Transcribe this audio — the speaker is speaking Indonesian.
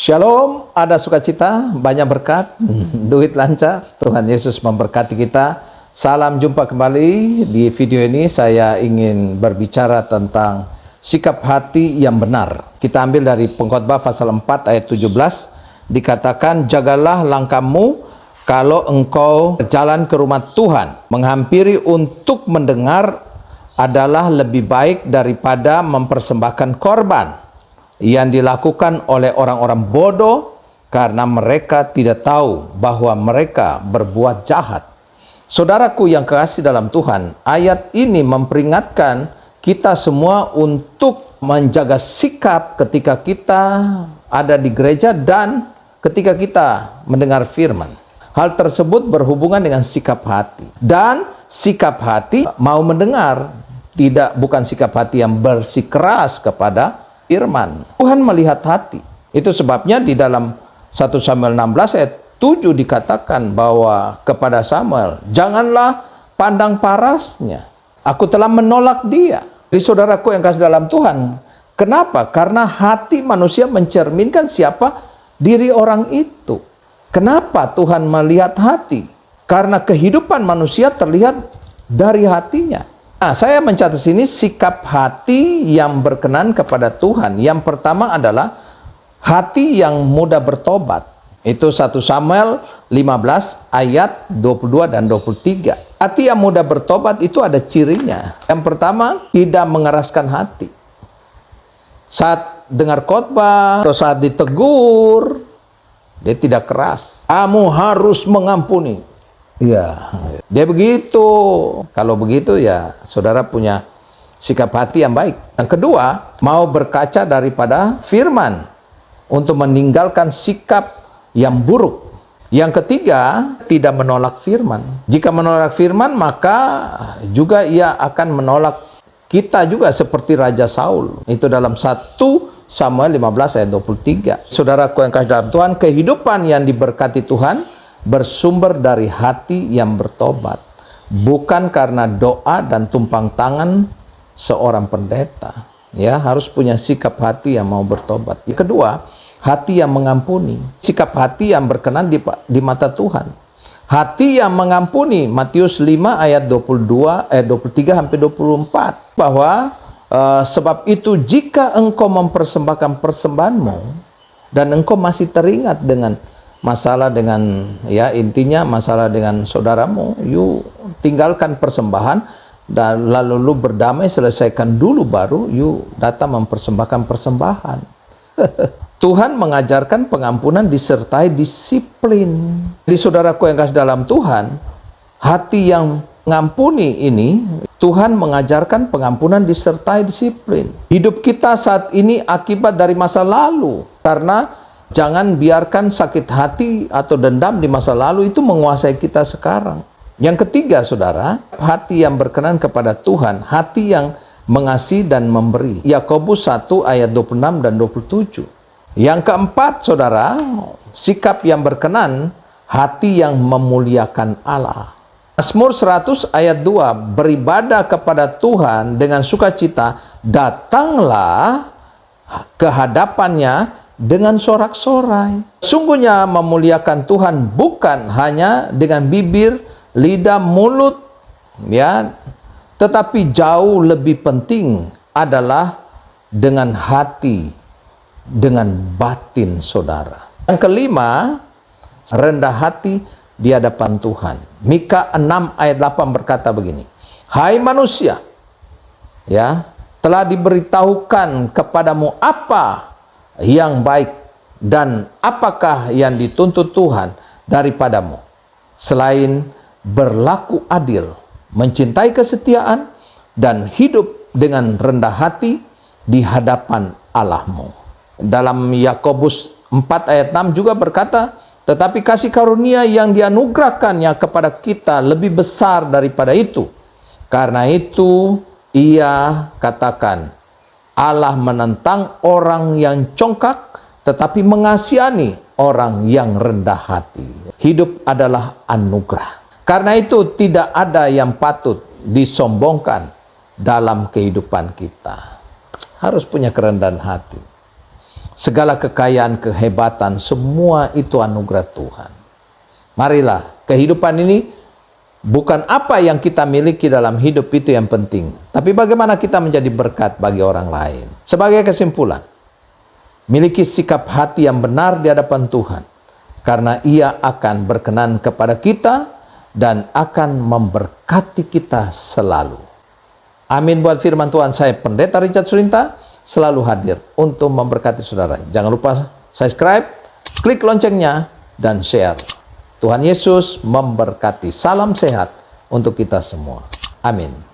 Shalom, ada sukacita, banyak berkat, duit lancar, Tuhan Yesus memberkati kita. Salam jumpa kembali. Di video ini saya ingin berbicara tentang sikap hati yang benar. Kita ambil dari Pengkhotbah pasal 4 ayat 17. Dikatakan, jagalah langkahmu kalau engkau berjalan ke rumah Tuhan. Menghampiri untuk mendengar adalah lebih baik daripada mempersembahkan korban yang dilakukan oleh orang-orang bodoh, karena mereka tidak tahu bahwa mereka berbuat jahat. Saudaraku yang kekasih dalam Tuhan, ayat ini memperingatkan kita semua untuk menjaga sikap ketika kita ada di gereja dan ketika kita mendengar firman. Hal tersebut berhubungan dengan sikap hati. Dan sikap hati mau mendengar, bukan sikap hati yang bersikeras kepada firman. Tuhan melihat hati. Itu sebabnya di dalam 1 Samuel 16 ayat 7 dikatakan bahwa kepada Samuel, janganlah pandang parasnya, aku telah menolak dia. Jadi saudaraku yang kasih dalam Tuhan, kenapa? Karena hati manusia mencerminkan siapa diri orang itu. Kenapa Tuhan melihat hati? Karena kehidupan manusia terlihat dari hatinya. Nah, saya mencatat sini sikap hati yang berkenan kepada Tuhan. Yang pertama adalah hati yang mudah bertobat. Itu 1 Samuel 15 ayat 22 dan 23. Hati yang mudah bertobat itu ada cirinya. Yang pertama, tidak mengeraskan hati. Saat dengar khotbah atau saat ditegur, dia tidak keras. Kamu harus mengampuni. Iya, dia begitu. Kalau begitu ya saudara punya sikap hati yang baik. Yang kedua, mau berkaca daripada firman untuk meninggalkan sikap yang buruk. Yang ketiga, tidak menolak firman. Jika menolak firman, maka juga ia akan menolak kita juga seperti Raja Saul. Itu dalam 1 Samuel 15 ayat 23. Saudaraku yang kasih dalam Tuhan, kehidupan yang diberkati Tuhan bersumber dari hati yang bertobat, bukan karena doa dan tumpang tangan seorang pendeta. Ya, harus punya sikap hati yang mau bertobat. Yang kedua, hati yang mengampuni, sikap hati yang berkenan di mata Tuhan. Hati yang mengampuni, Matius 5 ayat 23 sampai 24, bahwa sebab itu jika engkau mempersembahkan persembahanmu dan engkau masih teringat dengan masalah dengan, ya intinya masalah dengan saudaramu, you tinggalkan persembahan dan lalu lu berdamai, selesaikan dulu, baru you datang mempersembahkan persembahan. Tuhan mengajarkan pengampunan disertai disiplin. Jadi saudaraku yang kasih dalam Tuhan, hati yang mengampuni ini, Tuhan mengajarkan pengampunan disertai disiplin. Hidup kita saat ini akibat dari masa lalu, karena jangan biarkan sakit hati atau dendam di masa lalu itu menguasai kita sekarang. Yang ketiga, saudara, hati yang berkenan kepada Tuhan, hati yang mengasihi dan memberi. Yakobus 1 ayat 26 dan 27. Yang keempat, saudara, sikap yang berkenan, hati yang memuliakan Allah. Mazmur 100 ayat 2, beribadah kepada Tuhan dengan sukacita, datanglah ke hadapannya dengan sorak-sorai. Sungguhnya memuliakan Tuhan bukan hanya dengan bibir, lidah, mulut, ya, tetapi jauh lebih penting adalah dengan hati, dengan batin saudara. Yang kelima, rendah hati di hadapan Tuhan. Mika 6 ayat 8 berkata begini, hai manusia, ya, telah diberitahukan kepadamu apa yang baik dan apakah yang dituntut Tuhan daripadamu, selain berlaku adil, mencintai kesetiaan, dan hidup dengan rendah hati di hadapan Allahmu. Dalam Yakobus 4 ayat 6 juga berkata, tetapi kasih karunia yang dianugerahkannya kepada kita lebih besar daripada itu. Karena itu ia katakan, Allah menentang orang yang congkak, tetapi mengasihani orang yang rendah hati. Hidup adalah anugerah. Karena itu tidak ada yang patut disombongkan dalam kehidupan kita. Harus punya kerendahan hati. segala kekayaan, kehebatan, semua itu anugerah Tuhan. Marilah, kehidupan ini bukan apa yang kita miliki dalam hidup itu yang penting, tapi bagaimana kita menjadi berkat bagi orang lain. Sebagai kesimpulan, miliki sikap hati yang benar di hadapan Tuhan, karena Ia akan berkenan kepada kita dan akan memberkati kita selalu. Amin buat firman Tuhan. Saya Pendeta Richard Surinta, selalu hadir untuk memberkati saudara. Jangan lupa subscribe, klik loncengnya, dan share. Tuhan Yesus memberkati. Salam sehat untuk kita semua. Amin.